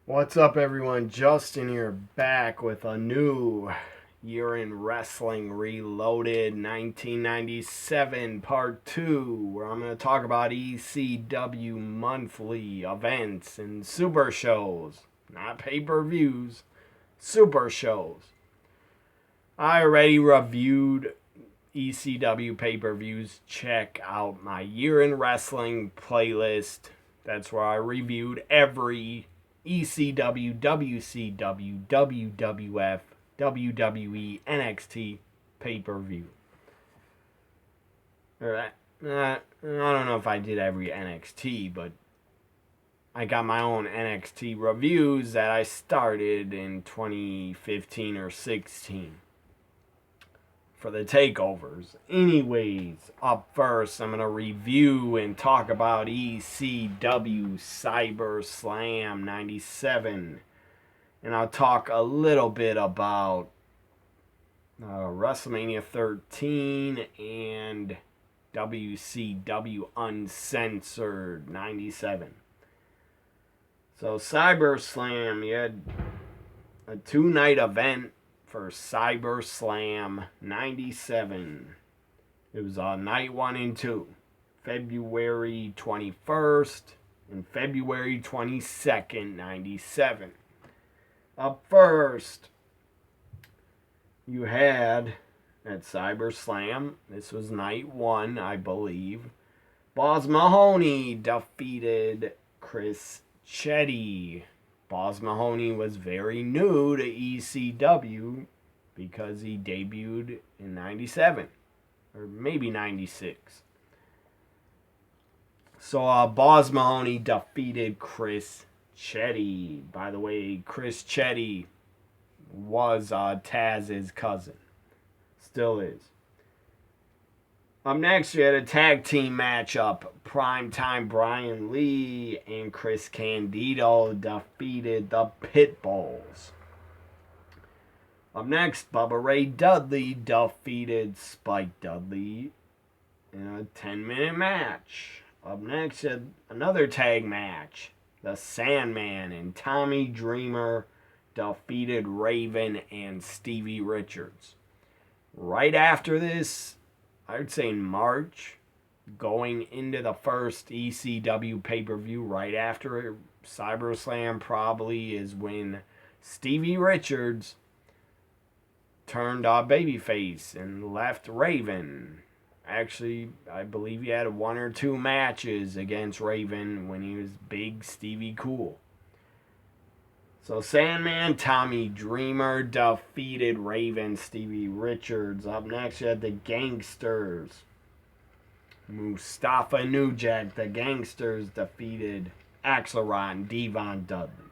What's up, everyone? Justin here, back with a new Year in Wrestling Reloaded 1997 Part 2, where I'm going to talk about ECW monthly events and super shows. Not pay-per-views, super shows. I already reviewed ECW pay-per-views. Check out my Year in Wrestling playlist. That's where I reviewed every ECW, WCW, WWF, WWE, NXT pay-per-view. I don't know if I did every NXT, but I got my own NXT reviews that I started in 2015 or 16 for the takeovers. Anyways, up first, I'm going to review and talk about ECW Cyber Slam 97. And I'll talk a little bit about Wrestlemania 13 and WCW Uncensored 97. So Cyber Slam, you had a 2-night event for Cyber Slam 97. It was on night 1 and 2, February 21st and February 22nd, 97. Up first, you had at Cyber Slam, this was night 1, I believe, Boz Mahoney defeated Chris Chetty. Boz Mahoney was very new to ECW because he debuted in 97 or maybe 96. So Boz Mahoney defeated Chris Chetty. By the way, Chris Chetty was Taz's cousin. Still is. Up next, you had a tag team matchup. Primetime Brian Lee and Chris Candido defeated the Pitbulls. Up next, Bubba Ray Dudley defeated Spike Dudley in a 10-minute match. Up next, another tag match. The Sandman and Tommy Dreamer defeated Raven and Stevie Richards. Right after this, I would say in March, going into the first ECW pay-per-view right after SummerSlam probably is when Stevie Richards turned babyface and left Raven. Actually, I believe he had 1 or 2 matches against Raven when he was Big Stevie Cool. So Sandman, Tommy Dreamer defeated Raven, Stevie Richards. Up next, you had the Gangsters. Mustafa Nujak, the Gangsters defeated Axelrod and Devon Dudley.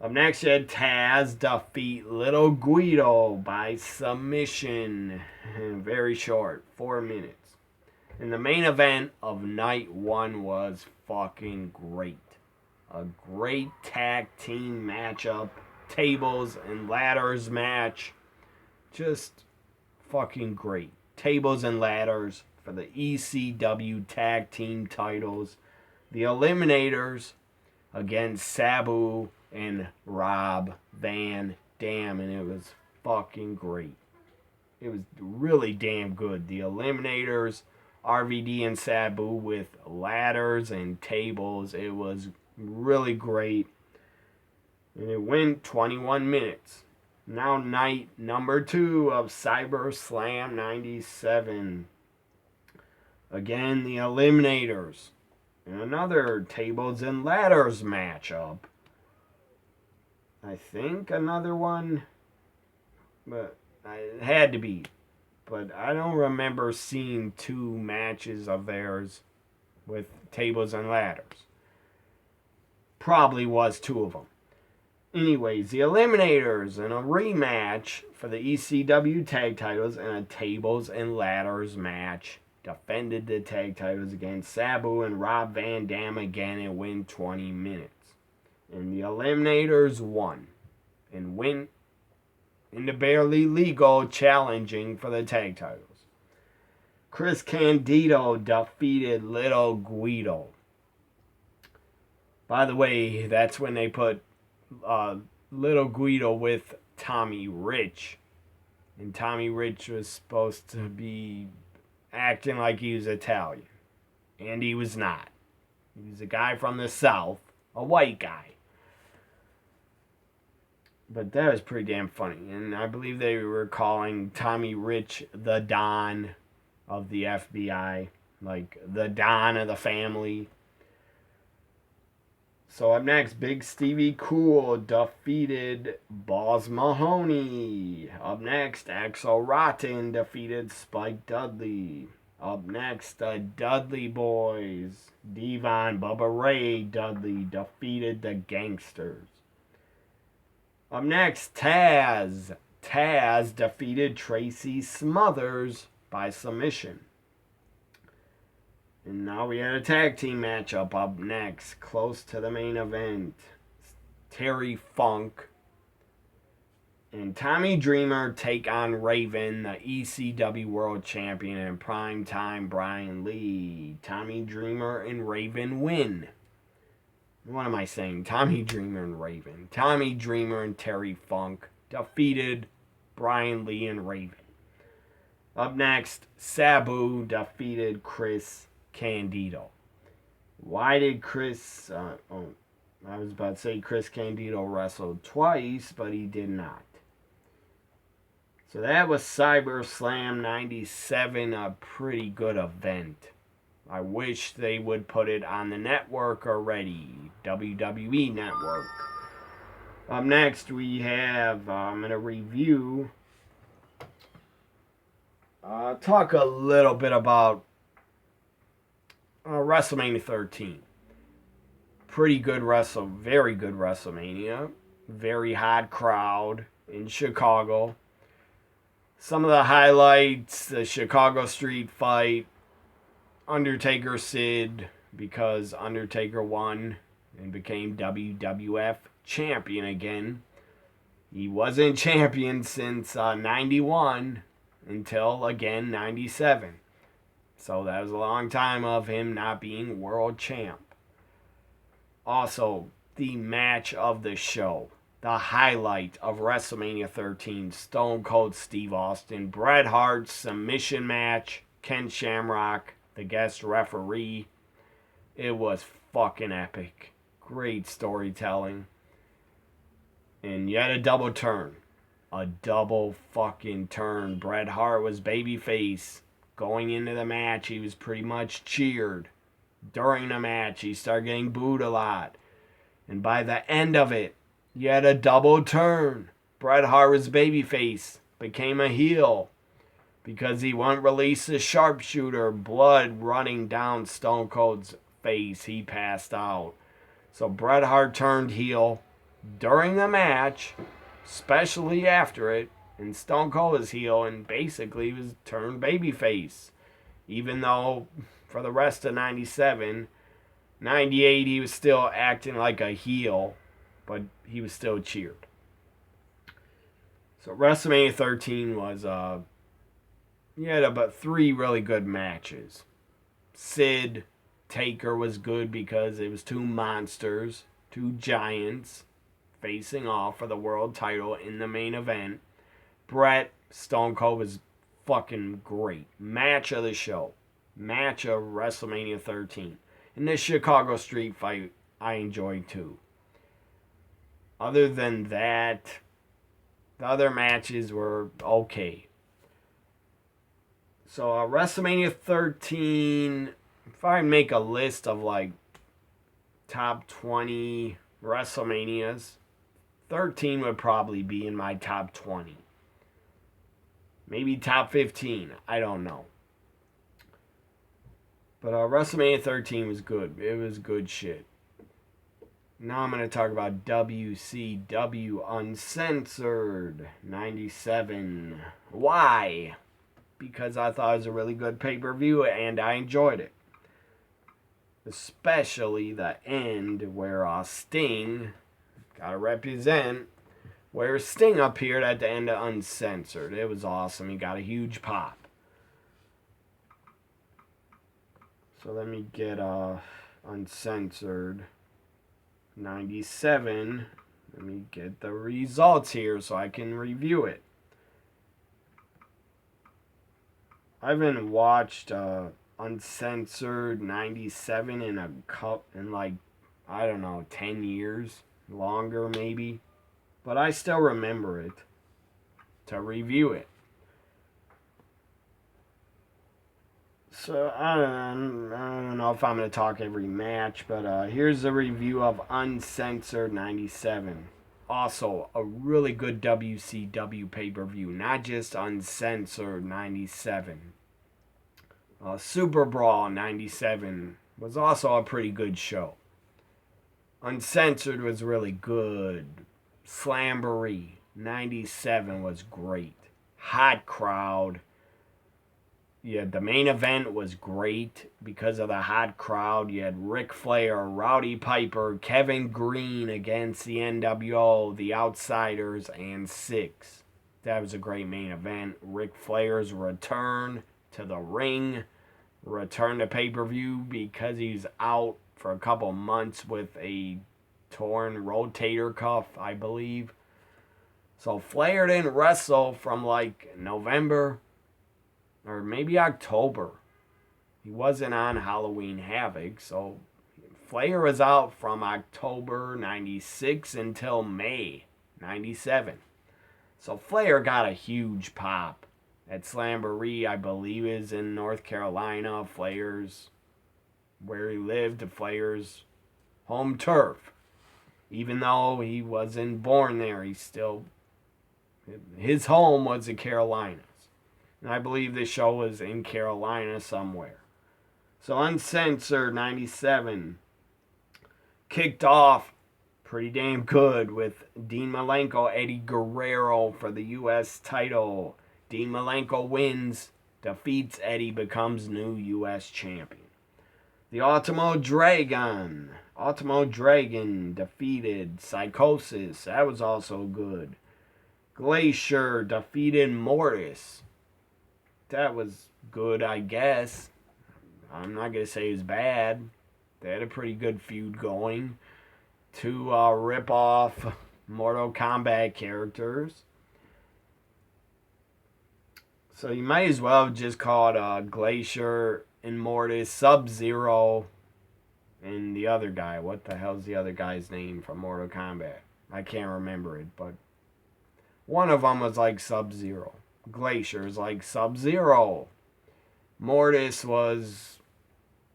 Up next, you had Taz defeat Little Guido by submission. Very short, 4 minutes. And the main event of night 1 was fucking great. A great tag team matchup, tables and ladders match. Just fucking great. Tables and ladders for the ECW tag team titles. The Eliminators against Sabu and Rob Van Dam, and it was fucking great. It was really damn good. The Eliminators, RVD and Sabu with ladders and tables. It was really great. And it went 21 minutes. Now night number 2 of Cyber Slam 97. Again, the Eliminators. And another tables and ladders matchup. I think another one. But it had to be. But I don't remember seeing 2 matches of theirs with tables and ladders. Probably was 2 of them. Anyways, the Eliminators in a rematch for the ECW tag titles and a tables and ladders match defended the tag titles against Sabu and Rob Van Dam again and win 20 minutes. And the Eliminators won and went into barely legal challenging for the tag titles. Chris Candido defeated Little Guido By the way, that's when they put Little Guido with Tommy Rich. And Tommy Rich was supposed to be acting like he was Italian. And he was not. He was a guy from the South, a white guy. But that was pretty damn funny. And I believe they were calling Tommy Rich the Don of the FBI. Like the Don of the family. So up next, Big Stevie Cool defeated Boss Mahoney. Up next, Axel Rotten defeated Spike Dudley. Up next, the Dudley Boys. Devon Bubba Ray Dudley defeated the Gangsters. Up next, Taz. Taz defeated Tracy Smothers by submission. And now we had a tag team matchup up next, close to the main event. Terry Funk and Tommy Dreamer take on Raven, the ECW World Champion, and primetime Brian Lee. Tommy Dreamer and Raven win. What am I saying? Tommy Dreamer and Raven. Tommy Dreamer and Terry Funk defeated Brian Lee and Raven. Up next, Sabu defeated Chris Candido. Why did Chris... I was about to say Chris Candido wrestled twice, but he did not. So that was Cyberslam 97, a pretty good event. I wish they would put it on the network already, WWE Network. Up next we have, I'm going to review, talk a little bit about WrestleMania 13. Pretty good very good WrestleMania. Very hot crowd in Chicago. Some of the highlights, the Chicago Street fight, Undertaker Sid, because Undertaker won and became WWF champion again. He wasn't champion since 91 until, again, 97. So that was a long time of him not being world champ. Also, the match of the show. The highlight of WrestleMania 13. Stone Cold Steve Austin. Bret Hart's submission match. Ken Shamrock, the guest referee. It was fucking epic. Great storytelling. And yet a double turn. A double fucking turn. Bret Hart was babyface. Going into the match, he was pretty much cheered. During the match, he started getting booed a lot. And by the end of it, you had a double turn. Bret Hart was babyface. Became a heel. Because he wouldn't release the sharpshooter. Blood running down Stone Cold's face. He passed out. So Bret Hart turned heel during the match. Especially after it. And Stone Cold was heel and basically was turned babyface. Even though for the rest of 97, 98 he was still acting like a heel, but he was still cheered. So WrestleMania 13 was, you had about 3 really good matches. Sid, Taker was good because it was 2 monsters, 2 giants, facing off for the world title in the main event. Bret, Stone Cold was fucking great. Match of the show. Match of WrestleMania 13. And the Chicago Street fight I enjoyed too. Other than that, the other matches were okay. So WrestleMania 13, if I make a list of like top 20 WrestleManias, 13 would probably be in my top 20. Maybe top 15. I don't know. But WrestleMania 13 was good. It was good shit. Now I'm going to talk about WCW Uncensored 97. Why? Because I thought it was a really good pay-per-view and I enjoyed it. Especially the end where Sting, gotta represent, where Sting appeared at the end of Uncensored. It was awesome. He got a huge pop. So let me get Uncensored. 97. Let me get the results here so I can review it. I haven't watched Uncensored 97 in like, I don't know, 10 years, longer maybe, but I still remember it to review it. So I don't know if I'm going to talk every match, but here's a review of Uncensored 97. Also, a really good WCW pay-per-view, not just Uncensored 97. Super Brawl 97 was also a pretty good show. Uncensored was really good. Slamboree 97 was great. Hot crowd. Yeah, the main event was great because of the hot crowd. You had Ric Flair, Rowdy Piper, Kevin Green against the NWO, the Outsiders, and Six. That was a great main event. Ric Flair's return to the ring, return to pay-per-view because he's out for a couple months with a torn rotator cuff, I believe. So Flair didn't wrestle from like November or maybe October. He wasn't on Halloween Havoc, so Flair was out from October 96 until May 97. So Flair got a huge pop at Slamboree, I believe is in North Carolina. Flair's where he lived, Flair's home turf. Even though he wasn't born there, his home was the Carolinas. And I believe this show was in Carolina somewhere. So Uncensored 97 kicked off pretty damn good with Dean Malenko, Eddie Guerrero for the U.S. title. Dean Malenko wins, defeats Eddie, becomes new U.S. champion. The Ultimo Dragon defeated Psychosis. That was also good. Glacier defeated Mortis. That was good, I guess. I'm not going to say it's bad. They had a pretty good feud going. Two rip-off Mortal Kombat characters. So you might as well have just called Glacier and Mortis Sub-Zero and the other guy. What the hell's the other guy's name from Mortal Kombat? I can't remember it, but one of them was like Sub-Zero. Glacier's like Sub-Zero. Mortis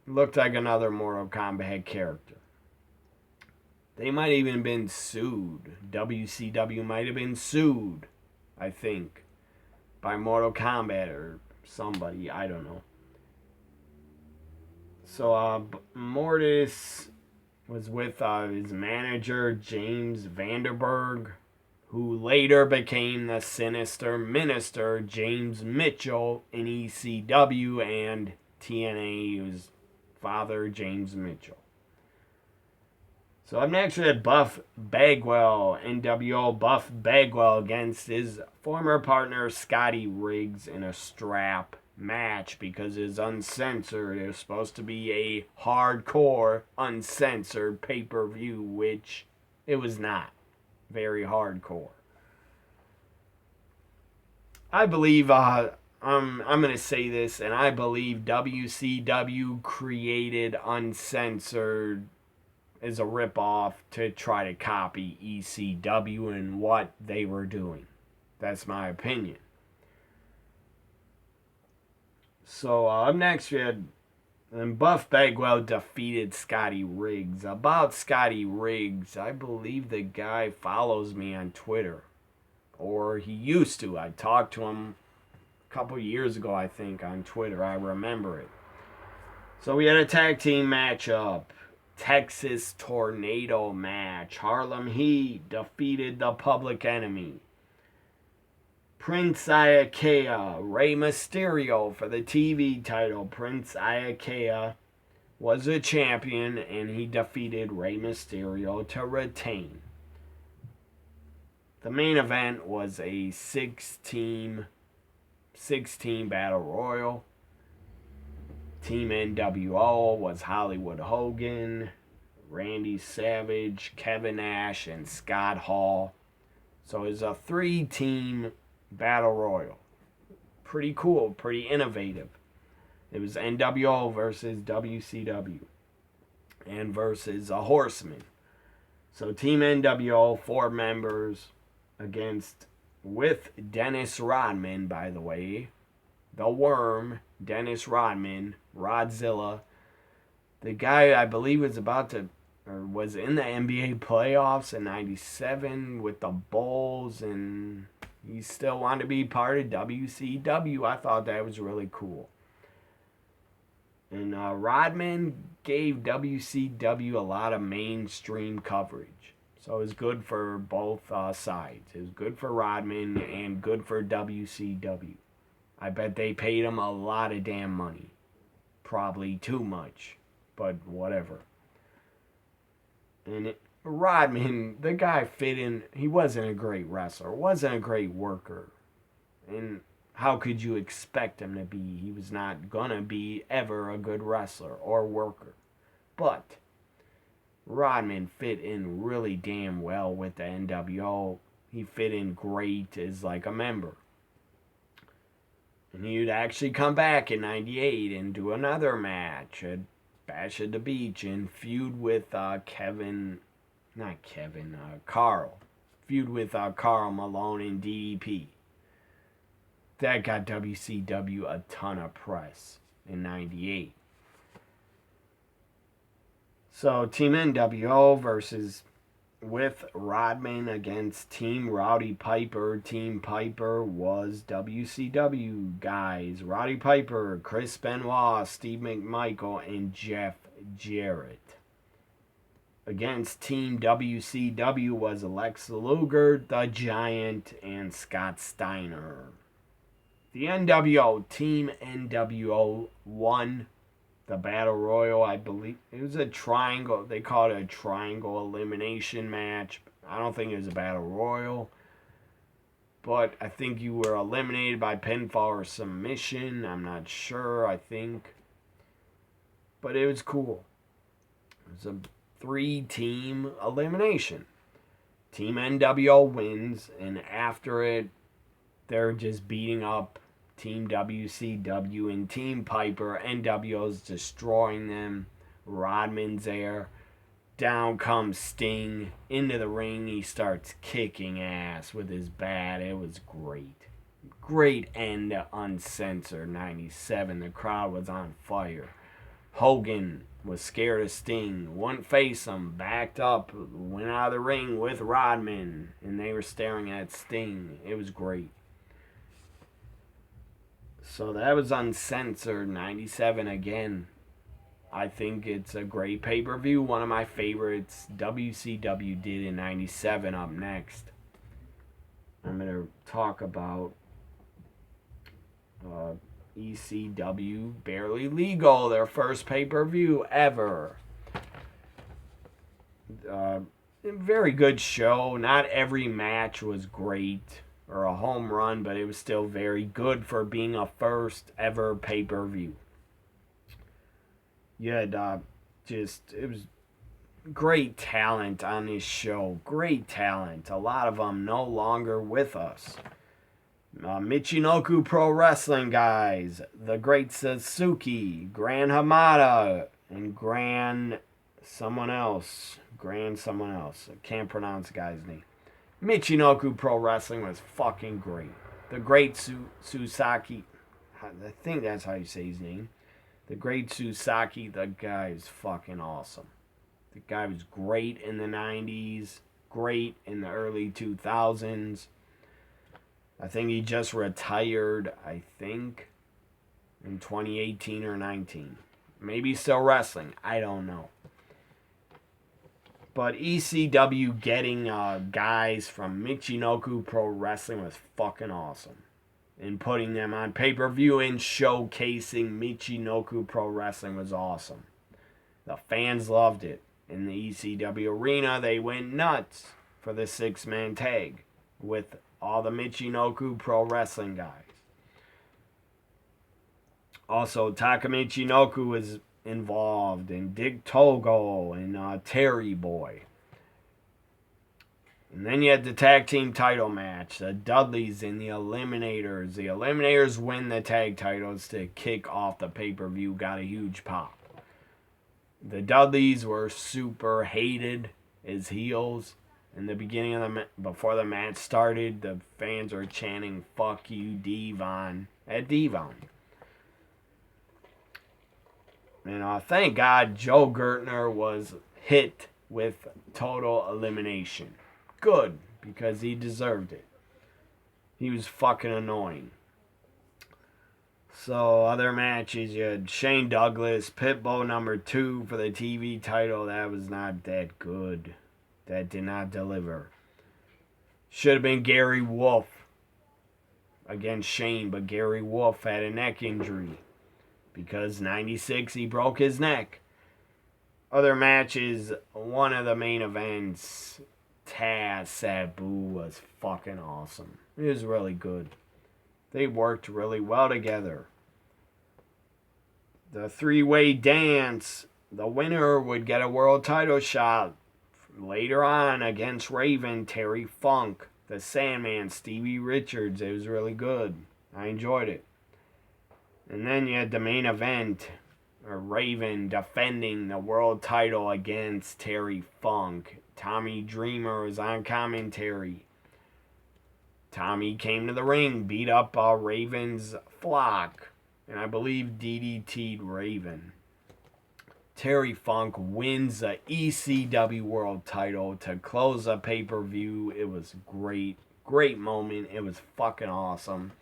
looked like another Mortal Kombat character. They might have even been sued. WCW might have been sued, I think, by Mortal Kombat or somebody. I don't know. So Mortis was with his manager, James Vanderberg, who later became the Sinister Minister, James Mitchell, in ECW and TNA, his father, James Mitchell. So up next we had Buff Bagwell, NWO Buff Bagwell against his former partner Scotty Riggs in a strap match because it's uncensored. It was supposed to be a hardcore, uncensored pay-per-view, which it was not. Very hardcore. I believe, I'm going to say this, and I believe WCW created Uncensored as a ripoff to try to copy ECW and what they were doing. That's my opinion. So up next we had Buff Bagwell defeated Scotty Riggs. About Scotty Riggs, I believe the guy follows me on Twitter. Or he used to. I talked to him a couple years ago, I think, on Twitter. I remember it. So we had a tag team matchup. Texas Tornado match. Harlem Heat defeated the Public Enemy. Prince Iaukea, Rey Mysterio for the TV title. Prince Iaukea was the champion and he defeated Rey Mysterio to retain. The main event was a 16 battle royal. Team NWO was Hollywood Hogan, Randy Savage, Kevin Nash, and Scott Hall. So it's a 3-team battle royal. Pretty cool, pretty innovative. It was NWO versus WCW and versus a Horseman. So Team NWO, 4 members with Dennis Rodman, by the way. The Worm, Dennis Rodman, Rodzilla. The guy I believe was in the NBA playoffs in '97 with the Bulls, and he still wanted to be part of WCW. I thought that was really cool. And Rodman gave WCW a lot of mainstream coverage. So it was good for both sides. It was good for Rodman and good for WCW. I bet they paid him a lot of damn money. Probably too much, but whatever. And Rodman, the guy fit in. He wasn't a great wrestler, wasn't a great worker. And how could you expect him to be? He was not gonna be ever a good wrestler or worker. But Rodman fit in really damn well with the NWO. He fit in great as like a member. And he'd actually come back in '98 and do another match at Bash at the Beach and feud with Carl. Feud with Carl Malone and DDP. That got WCW a ton of press in '98. So Team NWO versus with Rodman against Team Rowdy Piper. Team Piper was WCW guys. Rowdy Piper, Chris Benoit, Steve McMichael, and Jeff Jarrett. Against Team WCW was Lex Luger, The Giant, and Scott Steiner. The NWO, Team NWO won the Battle Royal, I believe. It was a triangle. They called it a triangle elimination match. I don't think it was a Battle Royal. But I think you were eliminated by pinfall or submission. I'm not sure, I think. But it was cool. It was a 3-team elimination. Team NWO wins, and after it, they're just beating up Team WCW and Team Piper. NWO's destroying them. Rodman's there. Down comes Sting into the ring. He starts kicking ass with his bat. It was great. Great end to Uncensored '97. The crowd was on fire. Hogan was scared of Sting. Wouldn't face him. Backed up. Went out of the ring with Rodman. And they were staring at Sting. It was great. So that was Uncensored '97 again. I think it's a great pay-per-view. One of my favorites. WCW did in '97 up next. I'm going to talk about ECW Barely Legal, their first pay-per-view ever. Very good show. Not every match was great or a home run, but it was still very good for being a first ever pay-per-view. You had it was great talent on this show. Great talent. A lot of them no longer with us. Michinoku Pro Wrestling guys. The Great Suzuki. Gran Hamada. And Gran someone else. I can't pronounce the guy's name. Michinoku Pro Wrestling was fucking great. The Great Susaki. I think that's how you say his name. The Great Susaki, the guy is fucking awesome. The guy was great in the 90s, great in the early 2000s. I think he just retired, in 2018 or 19. Maybe still wrestling, I don't know. But ECW getting guys from Michinoku Pro Wrestling was fucking awesome. And putting them on pay-per-view and showcasing Michinoku Pro Wrestling was awesome. The fans loved it. In the ECW arena, they went nuts for the 6-man tag with all the Michinoku Pro Wrestling guys. Also, Taka Michinoku involved, and Dick Togo and Terry Boy. And then you had the tag team title match, the Dudleys and the Eliminators. The Eliminators win the tag titles to kick off the pay-per-view, got a huge pop. The Dudleys were super hated as heels. In the beginning of before the match started, the fans were chanting "Fuck you, Devon" at Devon. And thank God Joe Gertner was hit with total elimination. Good, because he deserved it. He was fucking annoying. So, other matches, you had Shane Douglas, Pitbull number 2 for the TV title. That was not that good. That did not deliver. Should have been Gary Wolf against Shane, but Gary Wolf had a neck injury. Because 96, he broke his neck. Other matches, one of the main events, Taz Sabu was fucking awesome. It was really good. They worked really well together. The three-way dance, the winner would get a world title shot later on against Raven, Terry Funk, the Sandman, Stevie Richards. It was really good. I enjoyed it. And then you had the main event, Raven defending the world title against Terry Funk. Tommy Dreamer was on commentary. Tommy came to the ring, beat up Raven's flock, and I believe DDT'd Raven. Terry Funk wins the ECW world title to close the pay-per-view. It was great. Great moment. It was fucking awesome.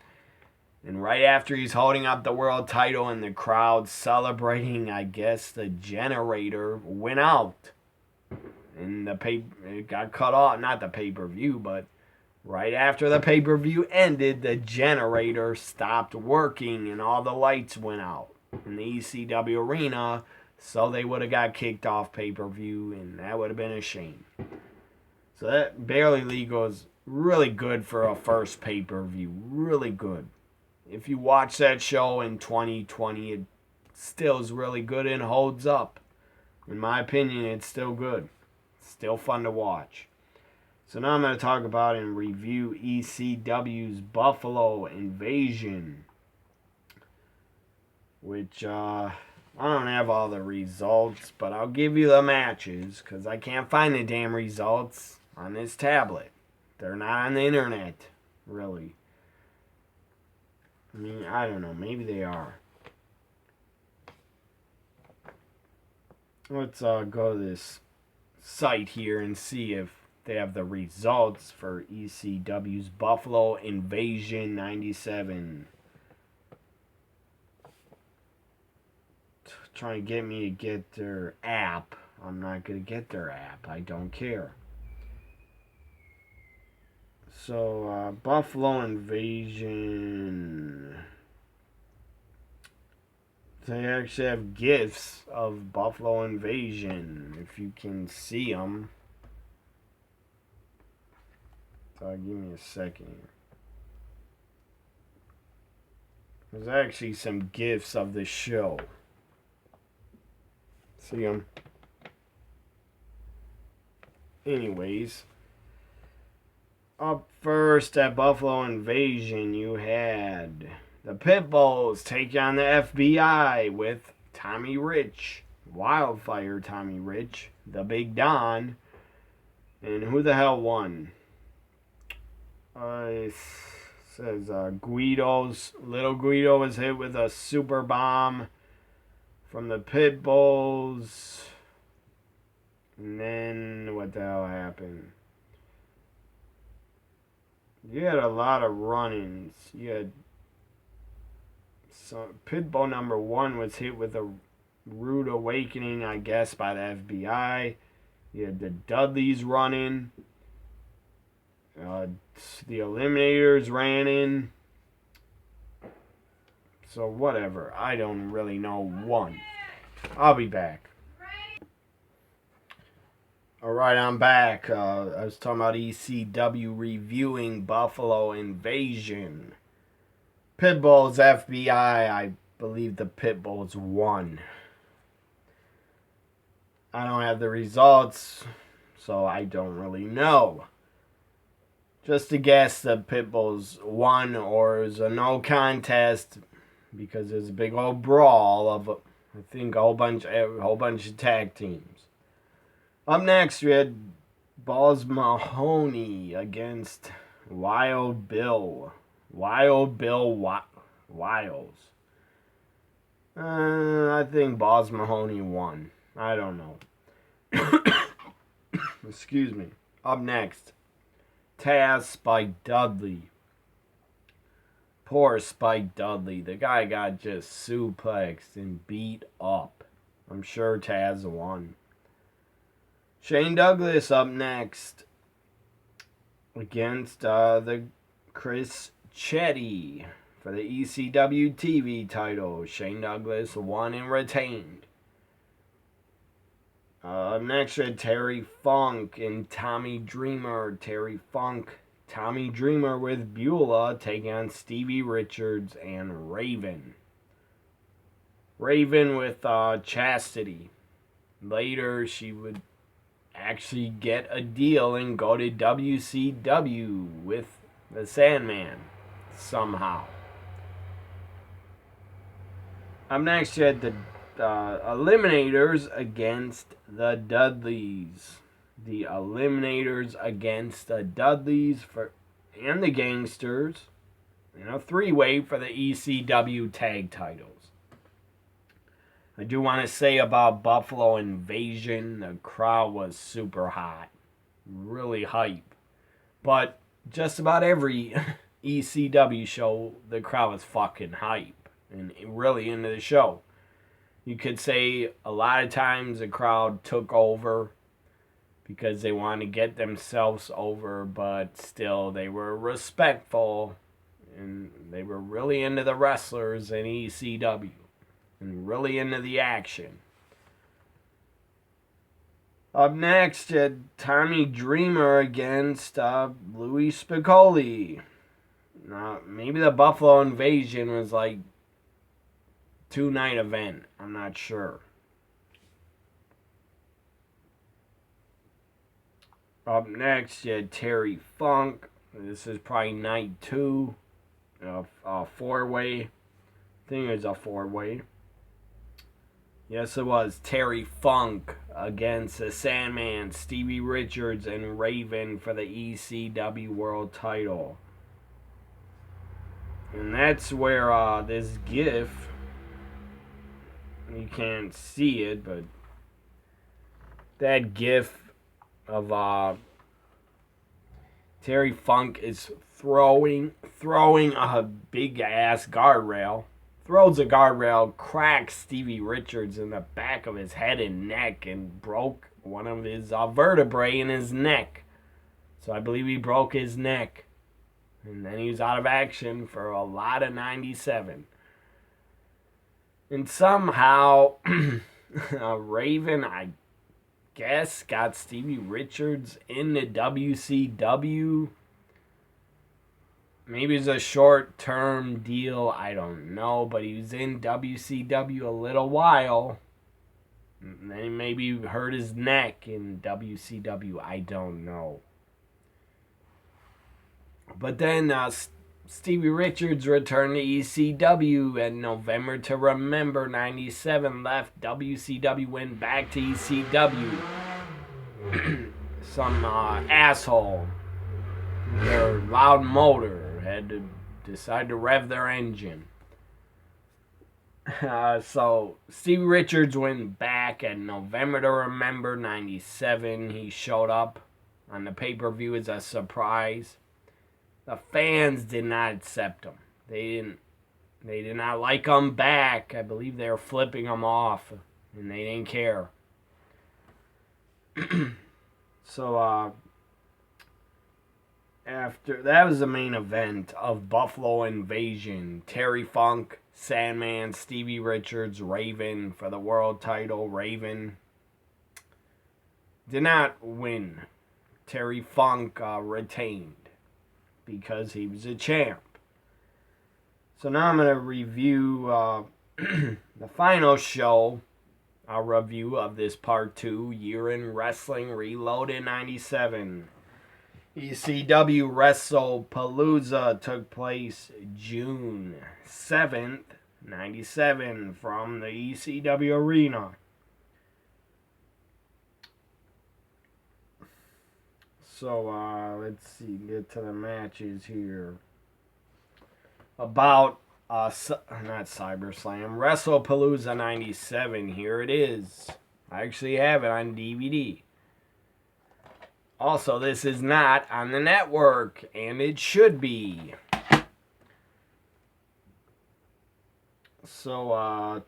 And right after he's holding up the world title and the crowd celebrating, I guess the generator went out. And it got cut off. Not the pay-per-view, but right after the pay-per-view ended, the generator stopped working and all the lights went out in the ECW arena. So they would have got kicked off pay-per-view, and that would have been a shame. So that Barely Legal is really good for a first pay-per-view. Really good. If you watch that show in 2020, it still is really good and holds up. In my opinion, it's still good. It's still fun to watch. So now I'm going to talk about and review ECW's Buffalo Invasion, which I don't have all the results, but I'll give you the matches because I can't find the damn results on this tablet. They're not on the internet, really. I mean, I don't know. Maybe they are. Let's go to this site here and see if they have the results for ECW's Buffalo Invasion 97. Trying to get me to get their app. I'm not going to get their app. I don't care. So, Buffalo Invasion. They actually have GIFs of Buffalo Invasion, if you can see them. So, give me a second here. There's actually some GIFs of the show. See them? Anyways. Up first at Buffalo Invasion, you had the Pitbulls take on the FBI with Tommy Rich, Wildfire Tommy Rich, the Big Don, and who the hell won? It says Little Guido was hit with a super bomb from the Pitbulls, and then what the hell happened? You had a lot of run-ins. You had Pitbull number 1 was hit with a rude awakening, I guess, by the FBI. You had the Dudleys running. The Eliminators ran in. So whatever. I don't really know one. I'll be back. Alright, I'm back. I was talking about ECW reviewing Buffalo Invasion. Pitbull's FBI, I believe the Pitbulls won. I don't have the results, so I don't really know. Just to guess, the Pitbulls won, or it was a no contest, because there's a big old brawl of, I think, a whole bunch of tag teams. Up next, we had Balls Mahoney against Wild Bill. Wild Bill Wiles. I think Balls Mahoney won. I don't know. Excuse me. Up next, Taz Spike Dudley. Poor Spike Dudley. The guy got just suplexed and beat up. I'm sure Taz won. Shane Douglas up next against the Chris Chetty for the ECW TV title. Shane Douglas won and retained. Next we had Terry Funk and Tommy Dreamer. Terry Funk, Tommy Dreamer with Beulah taking on Stevie Richards and Raven. Raven with Chastity. Later she would actually get a deal and go to WCW with the Sandman somehow. Up next you had the Eliminators against the Dudleys. The Eliminators against the Dudleys and the Gangsters in a three-way for the ECW tag titles. I do want to say about Buffalo Invasion, the crowd was super hot. Really hype. But just about every ECW show, the crowd was fucking hype and really into the show. You could say a lot of times the crowd took over because they wanted to get themselves over, but still they were respectful and they were really into the wrestlers in ECW. And really into the action. Up next, Tommy Dreamer against Louis Spicolli. Now, maybe the Buffalo Invasion was like 2-night event. I'm not sure. Up next, you had Terry Funk. This is probably night 2. A four-way. I think it was a four-way. Yes, it was. Terry Funk against the Sandman, Stevie Richards, and Raven for the ECW World title. And that's where this GIF, you can't see it, but that GIF of Terry Funk is throwing a big ass guardrail. Throws a guardrail, cracks Stevie Richards in the back of his head and neck, and broke one of his vertebrae in his neck. So I believe he broke his neck. And then he was out of action for a lot of 97. And somehow, Raven, I guess, got Stevie Richards in the WCW. Maybe it's a short-term deal, I don't know, but he was in WCW a little while. And then he maybe hurt his neck in WCW, I don't know. But then Stevie Richards returned to ECW in November to Remember 97, left WCW, went back to ECW. Some asshole, their loud motor, had to decide to rev their engine. So Stevie Richards went back in November to Remember 97. He showed up on the pay-per-view as a surprise. The fans did not accept him. They did not like him back. I believe they were flipping him off, and they didn't care. So after that was the main event of Buffalo Invasion. Terry Funk, Sandman, Stevie Richards, Raven for the world title. Raven did not win. Terry Funk retained because he was a champ. So now I'm going to review the final show a review of this part 2, Year in Wrestling Reloaded 97. ECW WrestlePalooza took place June 7th, 97 from the ECW Arena. So, let's see, get to the matches here. About, not Cyberslam, WrestlePalooza 97, here it is. I actually have it on DVD. Also, this is not on the network, and it should be. So,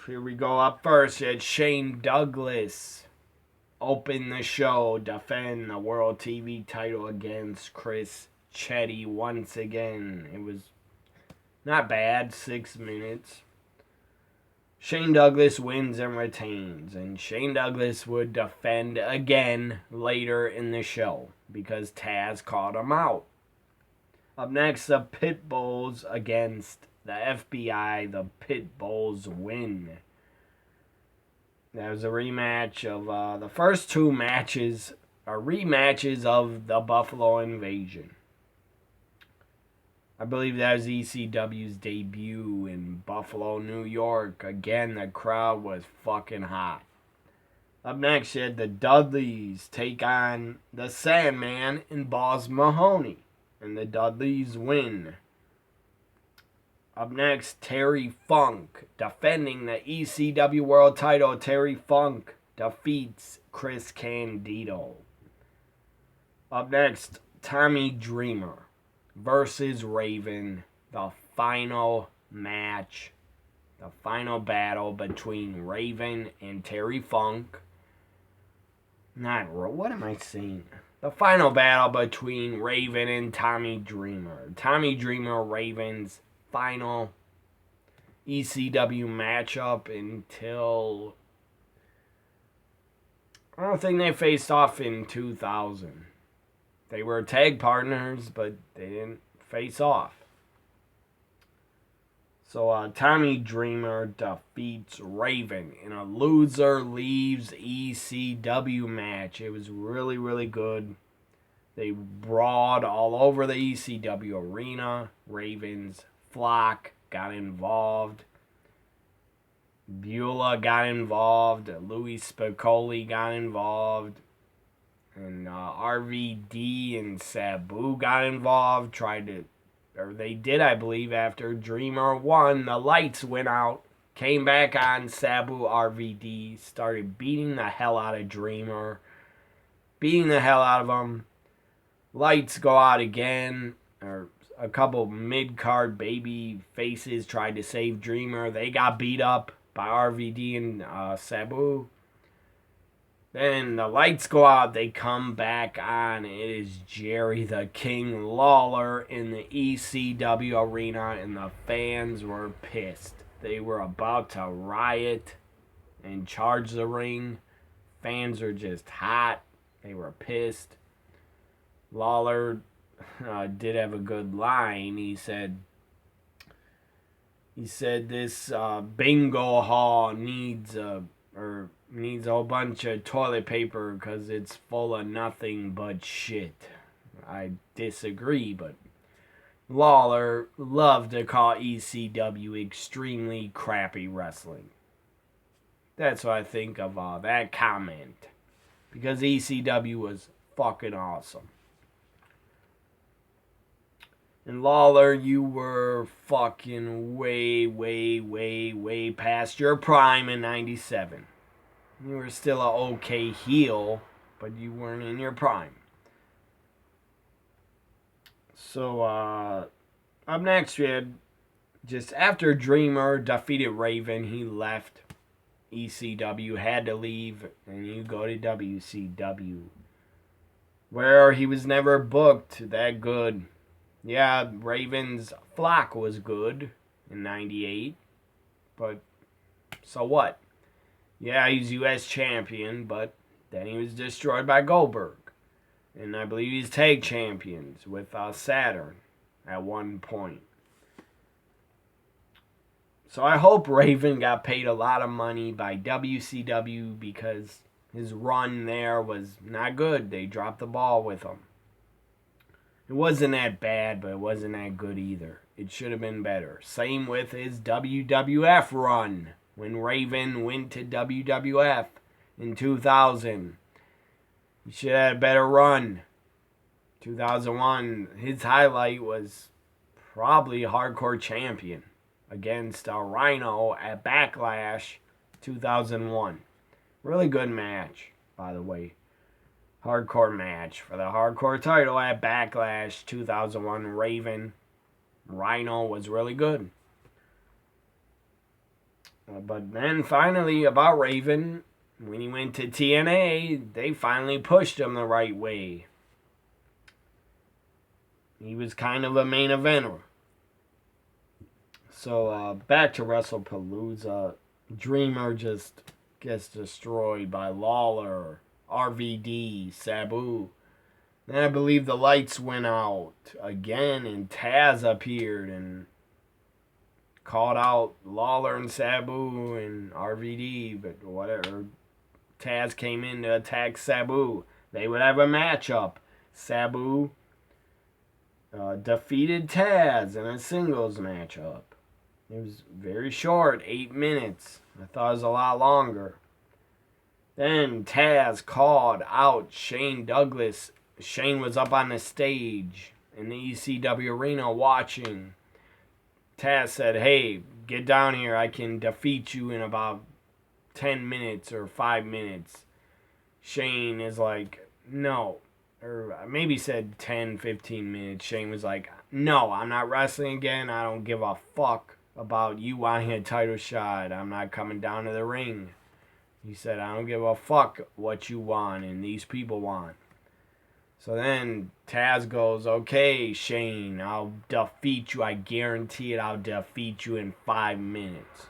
here we go. Up first, it's Shane Douglas. Open the show, defend the World TV title against Chris Chetty once again. It was not bad, 6 minutes. Shane Douglas wins and retains, and Shane Douglas would defend again later in the show because Taz called him out. Up next, the Pitbulls against the FBI. The Pitbulls win. That was a rematch of the first 2 matches are rematches of the Buffalo Invasion. I believe that was ECW's debut in Buffalo, New York. Again, the crowd was fucking hot. Up next, you had the Dudleys take on the Sandman and Boss Mahoney. And the Dudleys win. Up next, Terry Funk defending the ECW World title. Terry Funk defeats Chris Candido. Up next, Tommy Dreamer versus Raven, the final match, the final battle between Raven and Terry Funk. What am I saying? The final battle between Raven and Tommy Dreamer. Tommy Dreamer, Raven's final ECW matchup until I don't think they faced off in 2000. They were tag partners, but they didn't face off. So Tommy Dreamer defeats Raven in a loser leaves ECW match. It was really, really good. They brawled all over the ECW arena. Raven's flock got involved. Beulah got involved. Louis Spicoli got involved. And RVD and Sabu got involved. They did, I believe, after Dreamer won. The lights went out. Came back on. Sabu, RVD started beating the hell out of Dreamer. Beating the hell out of him. Lights go out again. A couple mid-card baby faces tried to save Dreamer. They got beat up by RVD and Sabu. Then the lights go out, they come back on. It is Jerry the King Lawler in the ECW arena, and the fans were pissed. They were about to riot and charge the ring. Fans are just hot. They were pissed. Lawler did have a good line. He said this bingo hall needs a whole bunch of toilet paper because it's full of nothing but shit. I disagree, but Lawler loved to call ECW extremely crappy wrestling. That's what I think of that comment. Because ECW was fucking awesome. And Lawler, you were fucking way, way, way, way past your prime in 97. You were still an okay heel, but you weren't in your prime. So, up next, we had, just after Dreamer defeated Raven, he left ECW, had to leave, and you go to WCW, where he was never booked that good. Yeah, Raven's flock was good in 98, but so what? Yeah, he's U.S. champion, but then he was destroyed by Goldberg. And I believe he's tag champions with Saturn at one point. So I hope Raven got paid a lot of money by WCW because his run there was not good. They dropped the ball with him. It wasn't that bad, but it wasn't that good either. It should have been better. Same with his WWF run. When Raven went to WWF in 2000, he should have had a better run. 2001, his highlight was probably Hardcore Champion against Rhino at Backlash 2001. Really good match, by the way. Hardcore match for the hardcore title at Backlash 2001. Raven Rhino was really good. But then finally, about Raven, when he went to TNA, they finally pushed him the right way. He was kind of a main eventer. So back to WrestlePalooza. Dreamer just gets destroyed by Lawler, RVD, Sabu. Then I believe the lights went out again and Taz appeared and called out Lawler and Sabu and RVD, but whatever. Taz came in to attack Sabu. They would have a matchup. Sabu defeated Taz in a singles matchup. It was very short, 8 minutes. I thought it was a lot longer. Then Taz called out Shane Douglas. Shane was up on the stage in the ECW arena watching. Taz said, "Hey, get down here. I can defeat you in about 10 minutes or 5 minutes." Shane is like, "No." Or maybe said 10, 15 minutes. Shane was like, "No, I'm not wrestling again. I don't give a fuck about you wanting a title shot. I'm not coming down to the ring." He said, "I don't give a fuck what you want and these people want." So then Taz goes, "Okay, Shane, I'll defeat you. I guarantee it. I'll defeat you in 5 minutes."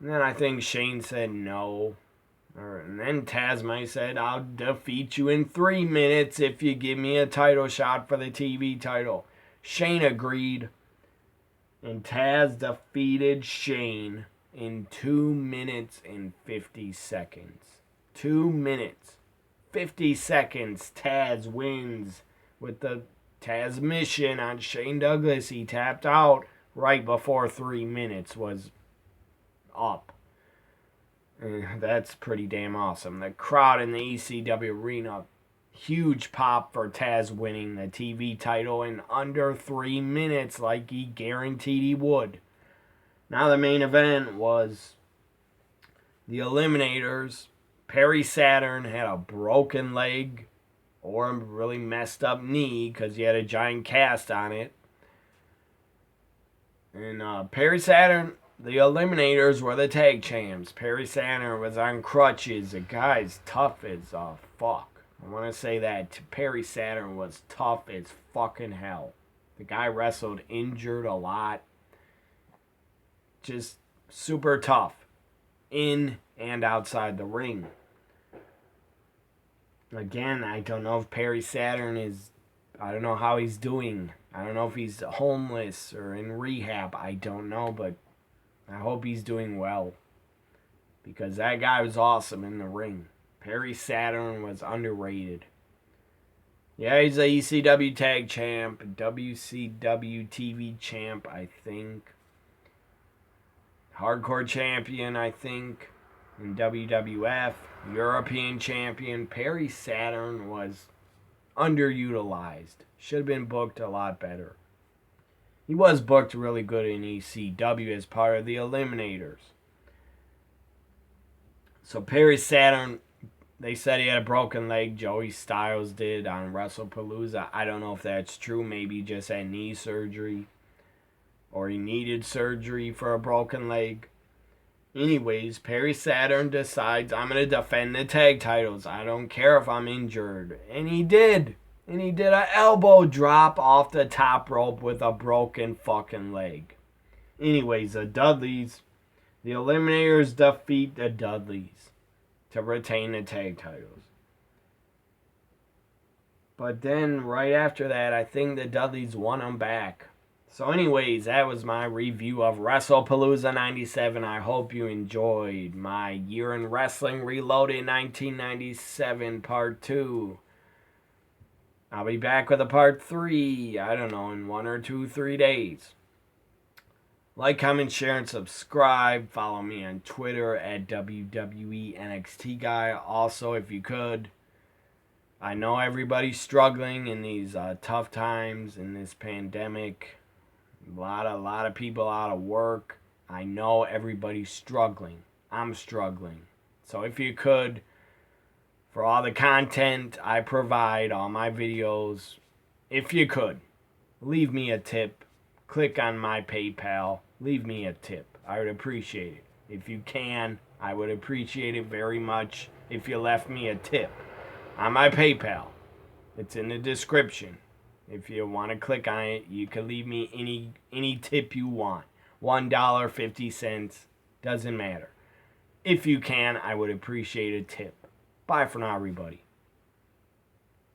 And then I think Shane said no. And then Taz might said, "I'll defeat you in 3 minutes if you give me a title shot for the TV title." Shane agreed. And Taz defeated Shane in 2 minutes and 50 seconds. 2 minutes. 50 seconds. Taz wins with the Taz mission on Shane Douglas. He tapped out right before 3 minutes was up. And that's pretty damn awesome. The crowd in the ECW arena, huge pop for Taz winning the TV title in under 3 minutes like he guaranteed he would. Now the main event was the Eliminators. Perry Saturn had a broken leg or a really messed up knee because he had a giant cast on it. And Perry Saturn, the Eliminators were the tag champs. Perry Saturn was on crutches. The guy's tough as fuck. I want to say that Perry Saturn was tough as fucking hell. The guy wrestled injured a lot. Just super tough. In and outside the ring. Again, I don't know if Perry Saturn is... I don't know how he's doing. I don't know if he's homeless or in rehab. I don't know, but I hope he's doing well. Because that guy was awesome in the ring. Perry Saturn was underrated. Yeah, he's a ECW tag champ, WCW TV champ, I think. Hardcore champion, I think. In WWF, European champion. Perry Saturn was underutilized. Should have been booked a lot better. He was booked really good in ECW as part of the Eliminators. So Perry Saturn, they said he had a broken leg. Joey Styles did on WrestlePalooza. I don't know if that's true. Maybe he just had knee surgery. Or he needed surgery for a broken leg. Anyways, Perry Saturn decides, I'm going to defend the tag titles. I don't care if I'm injured. And he did. And he did an elbow drop off the top rope with a broken fucking leg. Anyways, the Dudleys, the Eliminators defeat the Dudleys to retain the tag titles. But then, right after that, I think the Dudleys won them back. So anyways, that was my review of WrestlePalooza 97. I hope you enjoyed my Year in Wrestling Reloaded 1997 Part 2. I'll be back with a Part 3, I don't know, in 1 or 2, 3 days. Like, comment, share, and subscribe. Follow me on Twitter at WWE NXT Guy. Also, if you could, I know everybody's struggling in these tough times in this pandemic. A lot of people out of work. I know everybody's struggling. I'm struggling. So if you could, for all the content I provide, all my videos, if you could, leave me a tip. Click on my PayPal. Leave me a tip. I would appreciate it. If you can, I would appreciate it very much if you left me a tip on my PayPal. It's in the description. If you want to click on it, you can leave me any tip you want. $1, 50 cents, doesn't matter. If you can, I would appreciate a tip. Bye for now, everybody.